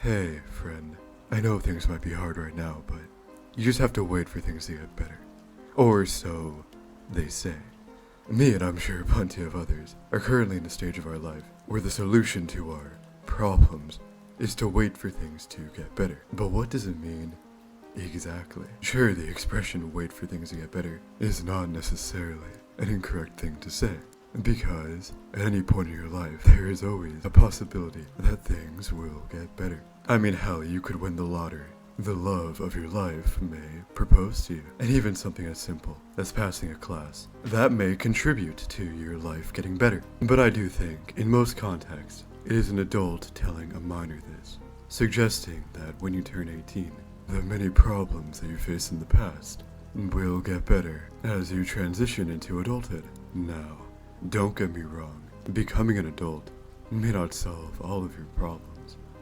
Hey, friend. I know things might be hard right now, but you just have to wait for things to get better. Or so they say. Me, and I'm sure plenty of others, are currently in a stage of our life where the solution to our problems is to wait for things to get better. But what does it mean exactly? Sure, the expression wait for things to get better is not necessarily an incorrect thing to say. Because at any point in your life, there is always a possibility that things will get better. I mean, hell, you could win the lottery. The love of your life may propose to you. And even something as simple as passing a class, that may contribute to your life getting better. But I do think, in most contexts, it is an adult telling a minor this, suggesting that when you turn 18, the many problems that you faced in the past will get better as you transition into adulthood. Now, don't get me wrong, becoming an adult may not solve all of your problems,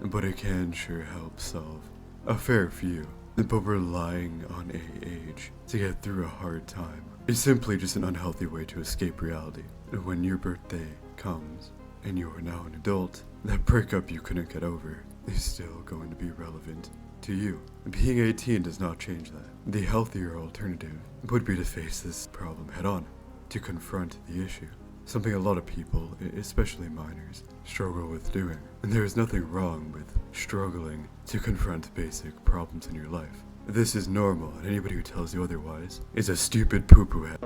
but it can sure help solve a fair few. But relying on a age to get through a hard time is simply just an unhealthy way to escape reality. When your birthday comes and you are now an adult, that breakup you couldn't get over is still going to be relevant to you. Being 18 does not change that. The healthier alternative would be to face this problem head on, to confront the issue. Something a lot of people, especially minors, struggle with doing. And there is nothing wrong with struggling to confront basic problems in your life. This is normal, and anybody who tells you otherwise is a stupid poo-poo head.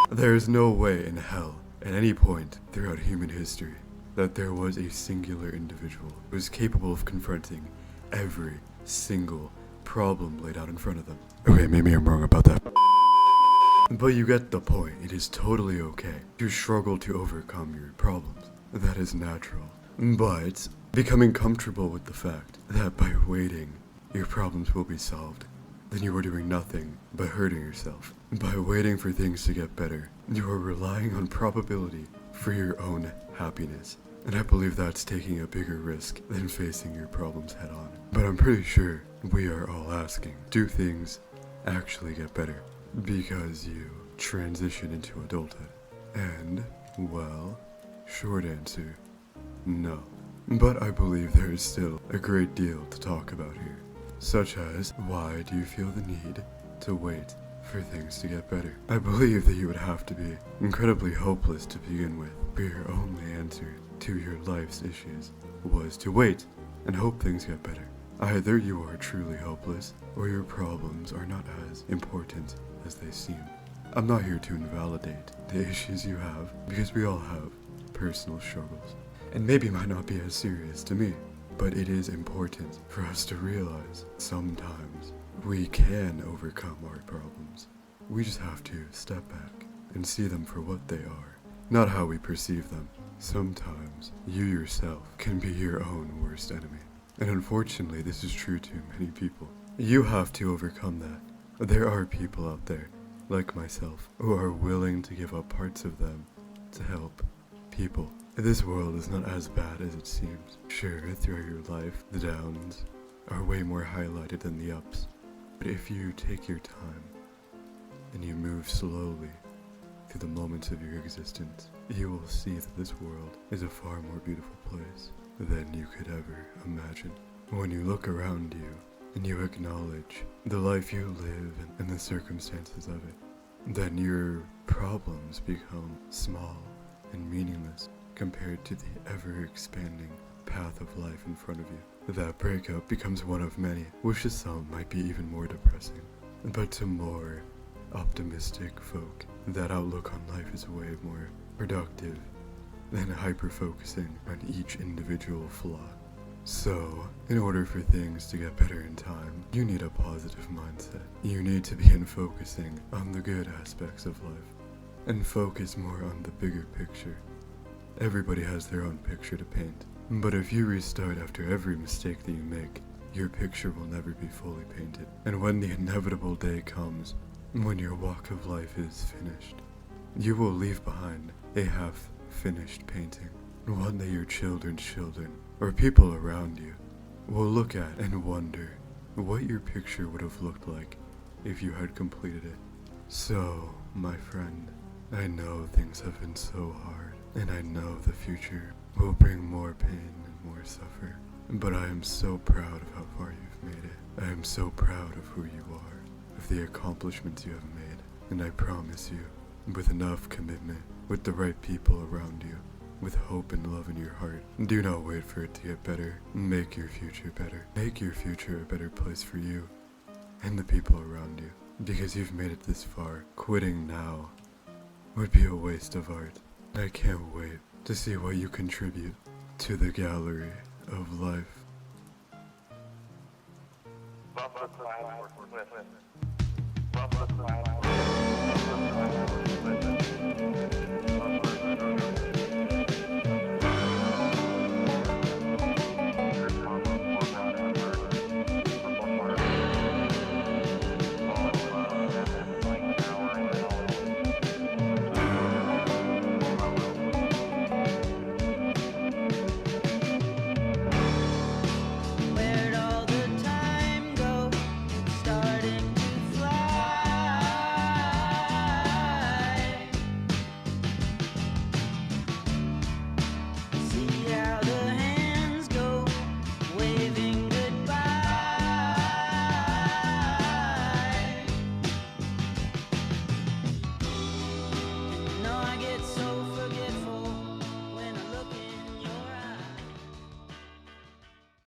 There is no way in hell, at any point throughout human history, that there was a singular individual who was capable of confronting every single problem laid out in front of them. Okay, maybe I'm wrong about that. But you get the point. It is totally okay to struggle to overcome your problems. That is natural. But becoming comfortable with the fact that by waiting, your problems will be solved, then you are doing nothing but hurting yourself. By waiting for things to get better, you are relying on probability for your own happiness. And I believe that's taking a bigger risk than facing your problems head on. But I'm pretty sure we are all asking, do things actually get better because you transition into adulthood? And, well, short answer, no. But I believe there is still a great deal to talk about here, such as, why do you feel the need to wait for things to get better? I believe that you would have to be incredibly hopeless to begin with, for your only answer to your life's issues was to wait and hope things get better. Either you are truly hopeless, or your problems are not as important as they seem. I'm not here to invalidate the issues you have, because we all have personal struggles, and maybe might not be as serious to me, but it is important for us to realize sometimes we can overcome our problems. We just have to step back and see them for what they are, not how we perceive them. Sometimes you yourself can be your own worst enemy. And unfortunately, this is true to many people. You have to overcome that. There are people out there, like myself, who are willing to give up parts of them to help people. This world is not as bad as it seems. Sure, throughout your life, the downs are way more highlighted than the ups. But if you take your time and you move slowly through the moments of your existence, you will see that this world is a far more beautiful place than you could ever imagine. When you look around you and you acknowledge the life you live and the circumstances of it, then your problems become small and meaningless compared to the ever-expanding path of life in front of you. That breakup becomes one of many, which to some might be even more depressing. But to more optimistic folk, that outlook on life is way more productive than hyper-focusing on each individual flaw. So, in order for things to get better in time, you need a positive mindset. You need to begin focusing on the good aspects of life, and focus more on the bigger picture. Everybody has their own picture to paint, but if you restart after every mistake that you make, your picture will never be fully painted. And when the inevitable day comes, when your walk of life is finished, you will leave behind a half-finished painting, one that your children's children, or people around you, will look at and wonder what your picture would have looked like if you had completed it. So, my friend, I know things have been so hard, and I know the future will bring more pain and more suffering. But I am so proud of how far you've made it. I am so proud of who you are, of the accomplishments you have made. And I promise you, with enough commitment, with the right people around you, with hope and love in your heart, do not wait for it to get better. Make your future better. Make your future a better place for you and the people around you. Because you've made it this far, quitting now would be a waste of art. I can't wait to see what you contribute to the gallery of life. Bump the cloud for Cliff. Bump the cloud for Cliff.